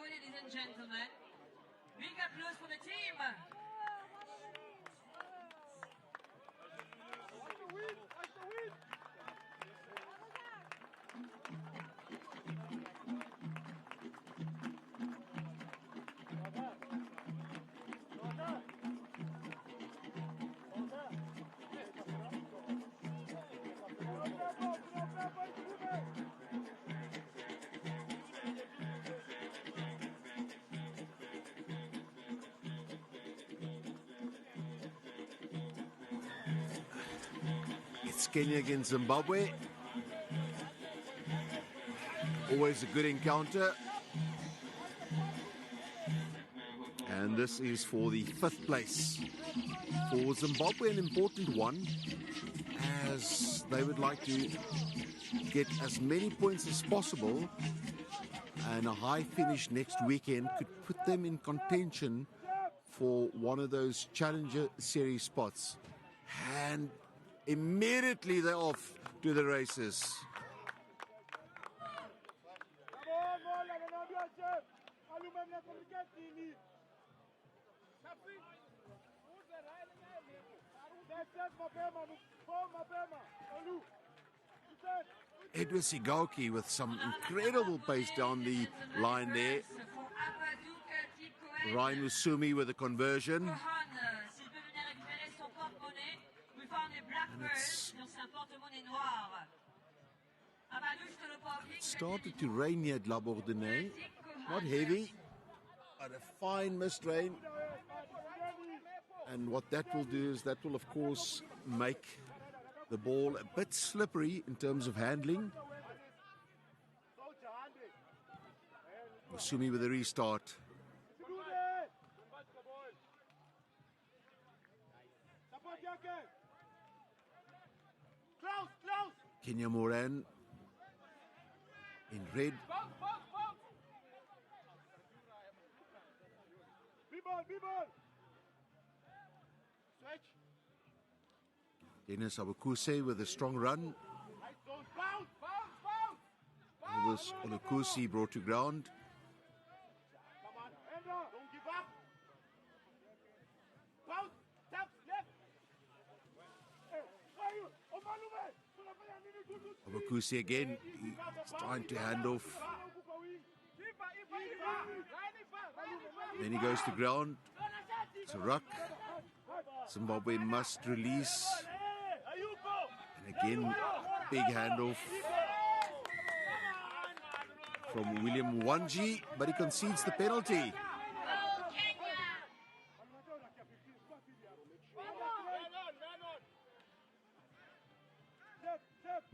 ladies and gentlemen. Big applause for the team. It's Kenya against Zimbabwe. Always a good encounter. And this is for the 5th place. For Zimbabwe, an important one, as they would like to get as many points as possible, and a high finish next weekend could put them in contention for one of those Challenger Series spots. And immediately they're off to the races. Edward Sigauki with some incredible pace down the line there. Ryan Musumi with a conversion. And it started to rain here at La Bourdonnais. Not heavy, but a fine mist rain. And what that will do is that will, of course, make the ball a bit slippery in terms of handling. Musumi with a restart. Kenya Moran in red. Dennis Abukuse with a strong run. Elvis Olukusi brought to ground. Abukusi again, he's trying to hand off. Then he goes to ground. It's a ruck. Zimbabwe must release. And again, big handoff from William Wanji, but he concedes the penalty.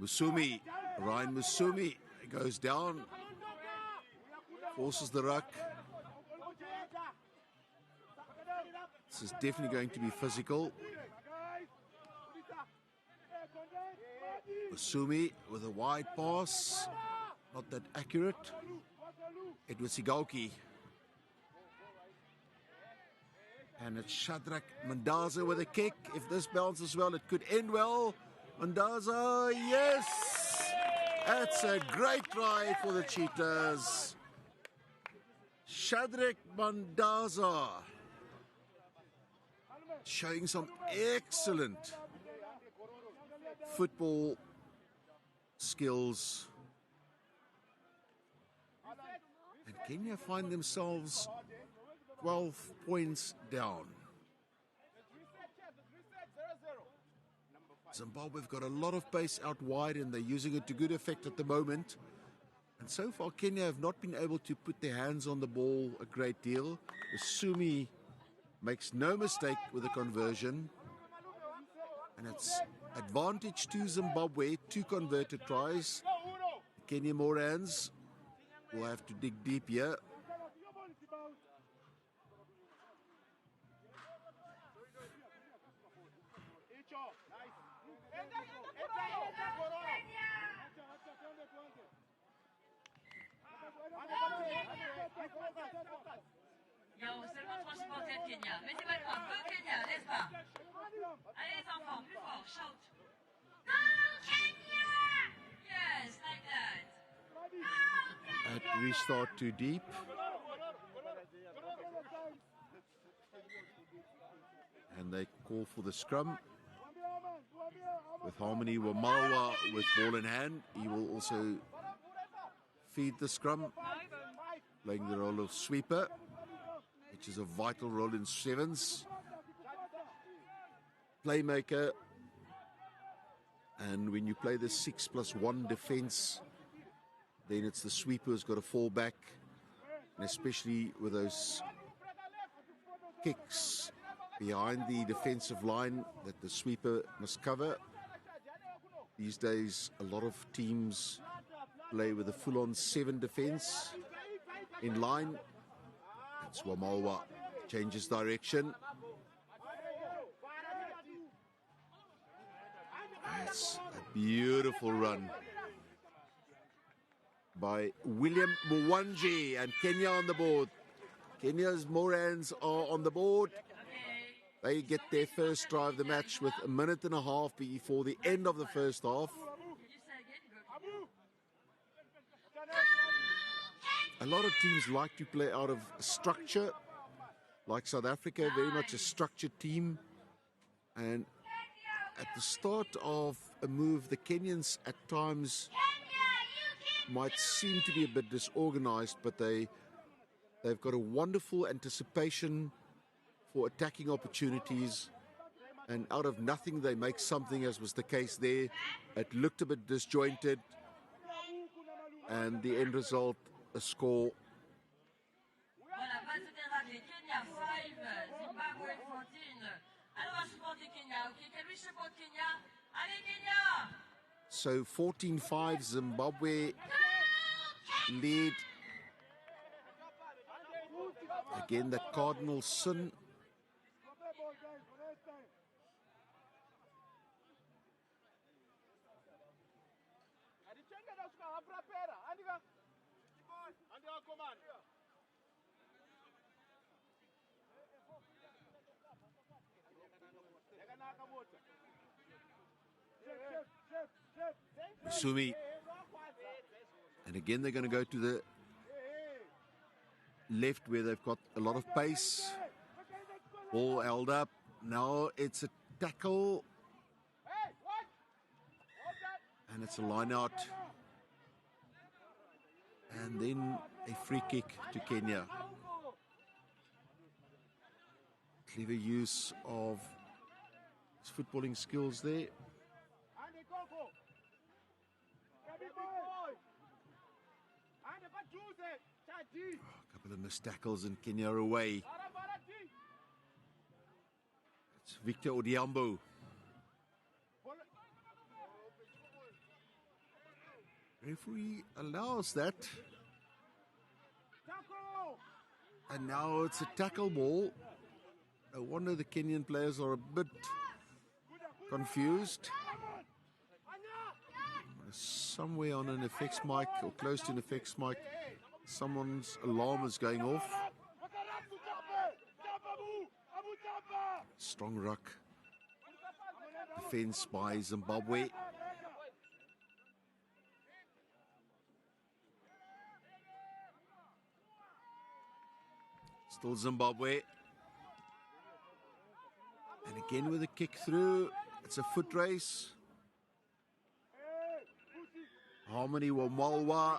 Musumi, Ryan Musumi goes down, forces the ruck. This is definitely going to be physical. Musumi with a wide pass, not that accurate. Edward Sigauki. And it's Shadrach Mandaza with a kick. If this bounces well, it could end well. Mandaza, yes! That's a great try for the Cheetahs. Shadrach Mandaza showing some excellent football skills. And Kenya find themselves 12 points down. Zimbabwe have got a lot of pace out wide and they're using it to good effect at the moment. And so far Kenya have not been able to put their hands on the ball a great deal. Musumi makes no mistake with the conversion. And it's advantage to Zimbabwe, 2 converted tries. Kenya Morans will have to dig deep here. Il y a seulement 3 supporters de Kenya. Mais c'est pas grave, go Kenya, n'est-ce pas? Allez les enfants, plus fort, shout. Go Kenya! Yes, like that. At restart too deep. and they call for the scrum. With Harmony Wamalwa with ball in hand, he will also feed the scrum, playing the role of sweeper, which is a vital role in sevens. Playmaker, and when you play the 6+1 defense, then it's the sweeper who's got to fall back, and especially with those kicks behind the defensive line that the sweeper must cover. These days, a lot of teams play with a full-on 7 defense in line. It's Wamalwa changes direction. That's a beautiful run by William Mwanji, and Kenya on the board. Kenya's Morans are on the board. They get their first try of the match with a minute and a half before the end of the first half. A lot of teams like to play out of structure, like South Africa, very much a structured team. And at the start of a move, the Kenyans at times might seem to be a bit disorganized, but they've got a wonderful anticipation for attacking opportunities, and out of nothing they make something, as was the case there. It looked a bit disjointed, and the end result, a score. Voilà, pas de raté. Kenya 5, Zimbabwe 14. Alors, on va supporter Kenya, ok? Can we support Kenya? Allez, Kenya! So 14-5, Zimbabwe lead. Again, that cardinal sin. Sumi. And again, they're going to go to the left where they've got a lot of pace. Ball held up. Now it's a tackle. And it's a line out. And then a free kick to Kenya. Clever use of his footballing skills there. A couple of missed tackles and Kenya are away. It's Victor Odiambo. Referee allows that. And now it's a tackle ball. No wonder the Kenyan players are a bit confused. Somewhere on an effects mic or close to an effects mic, someone's alarm is going off. Strong ruck defense by Zimbabwe. Still Zimbabwe. And again with a kick through. It's a foot race. Harmony Wamalwa.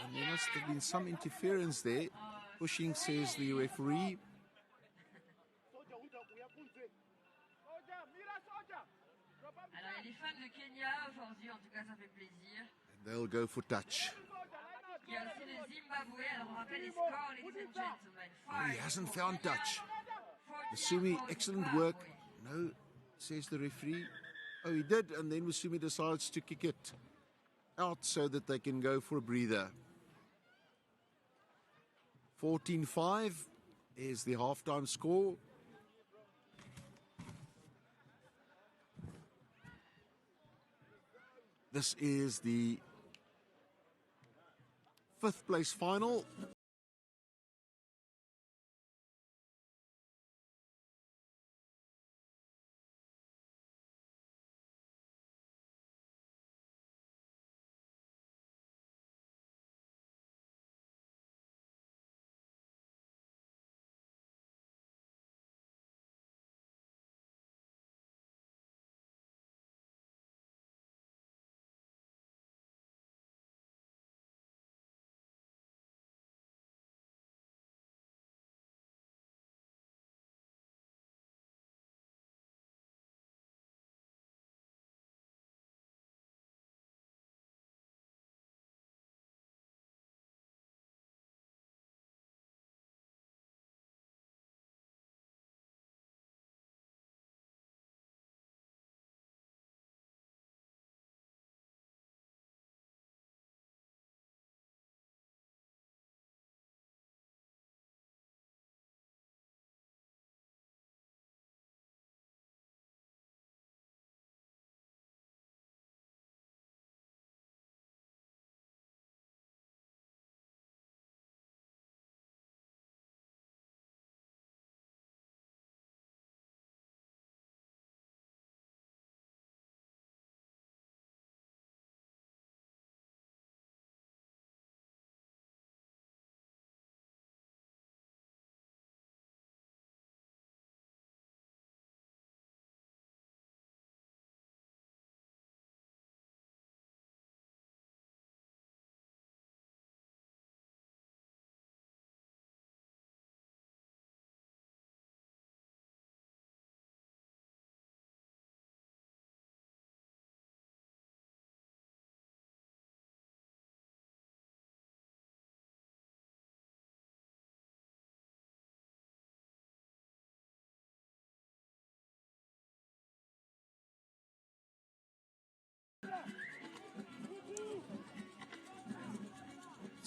And there must have been some interference there. Pushing, says the referee. And they'll go for touch. Oh, he hasn't found touch. Musumi, excellent work. No, says the referee. Oh, he did, and then Musumi decides to kick it out so that they can go for a breather. 14-5 is the halftime score. This is the 5th place final.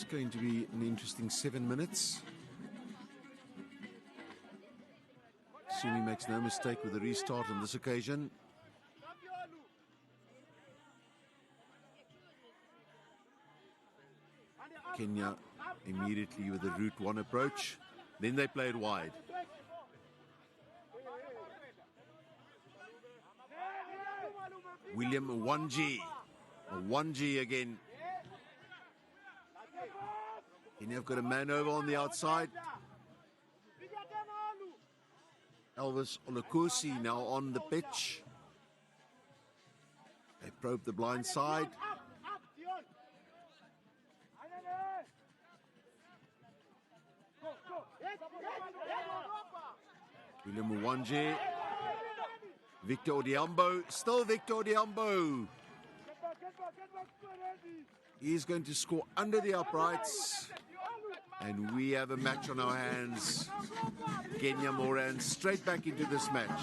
going to be an interesting 7 minutes. Assuming he makes no mistake with the restart on this occasion. Kenya immediately with the route one approach. Then they play it wide. William Wanji. Wanji again. Kenya have got a man over on the outside. Elvis Olukosi now on the pitch. They probe the blind side. William Mwanje. Victor Odiambo. Still Victor Odiambo. He's going to score under the uprights. And we have a match on our hands. Kenya Moran straight back into this match.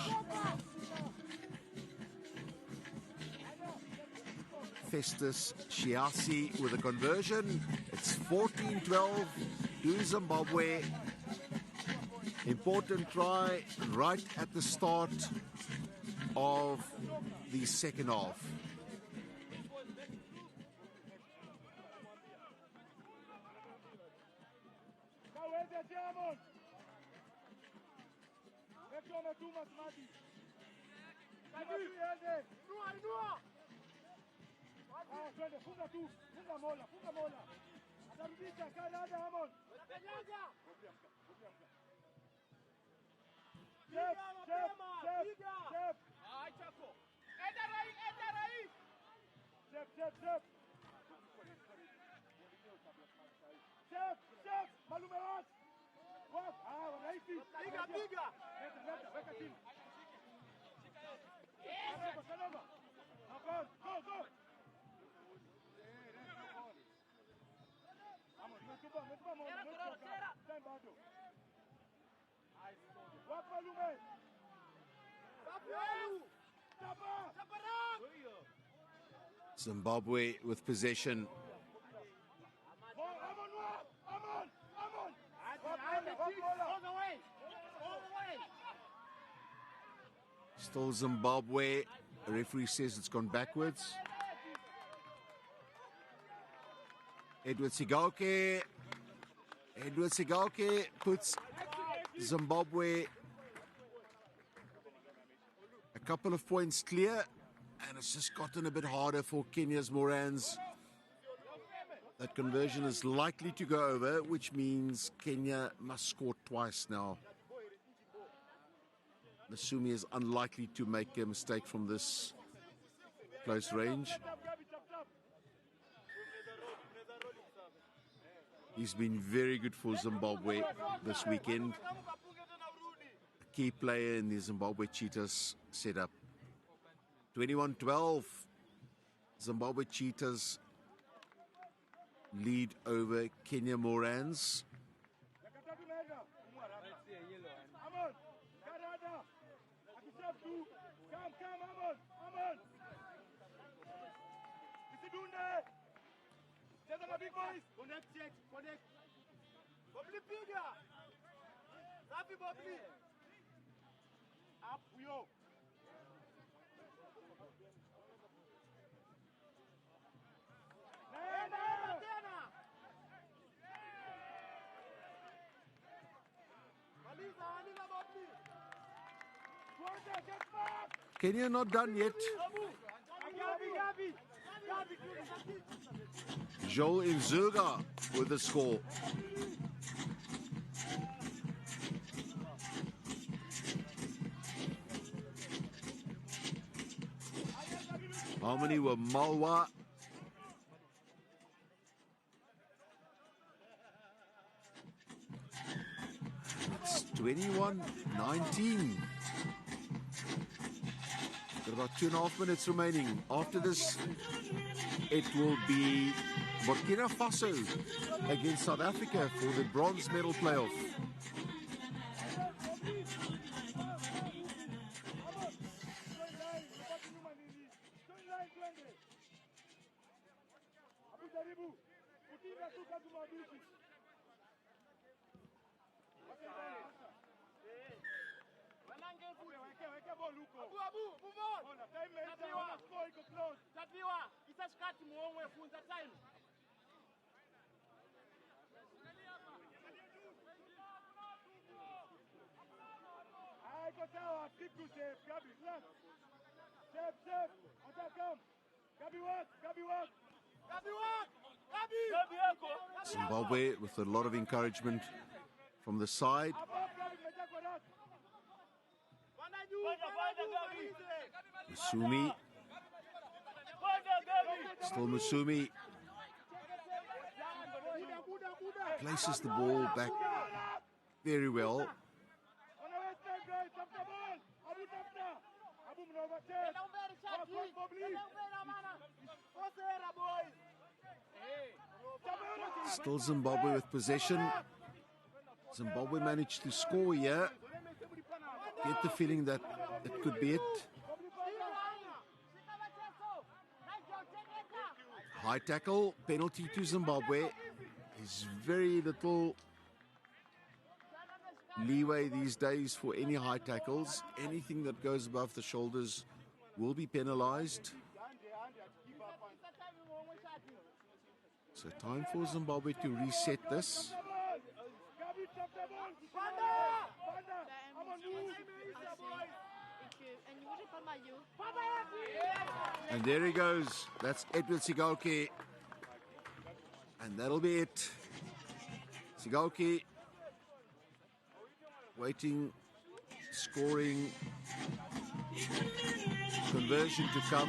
Festus Shiasi with a conversion. It's 14-12 to Zimbabwe. Important try right at the start of the second half. Zimbabwe with possession. Still Zimbabwe. The referee says it's gone backwards. Edward Sigauke. Edward Sigauke puts Zimbabwe a couple of points clear. And it's just gotten a bit harder for Kenya's Morans. That conversion is likely to go over, which means Kenya must score twice now. Masumi is unlikely to make a mistake from this close range. He's been very good for Zimbabwe this weekend. A key player in the Zimbabwe Cheetahs setup. 21-12, Zimbabwe Cheetahs lead over Kenya Morans. Kenya not done yet. Joel Inzuga with the score. How many were Malwa? It's 21-19. Got about 2.5 minutes remaining. After this, it will be Burkina Faso against South Africa for the bronze medal playoff. Zimbabwe with a lot of encouragement from the side. Musumi. Still Musumi. Places the ball back very well. Still Zimbabwe with possession. Zimbabwe managed to score here. Get the feeling that it could be it. High tackle, penalty to Zimbabwe. There's very little leeway these days for any high tackles. Anything that goes above the shoulders will be penalized. So time for Zimbabwe to reset this. And there he goes. That's Edward Sigalki. And that'll be it. Sigalki waiting, scoring, conversion to come.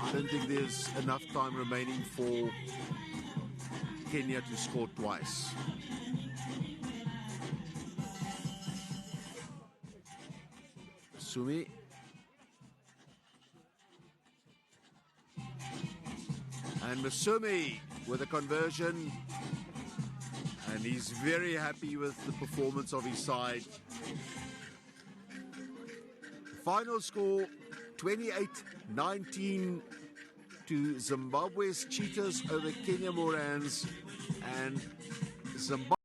I don't think there's enough time remaining for Kenya to score twice. Sumi. And Musumi with a conversion. And he's very happy with the performance of his side. Final score, 28-19 to Zimbabwe's Cheetahs over Kenya Morans. And Zimbabwe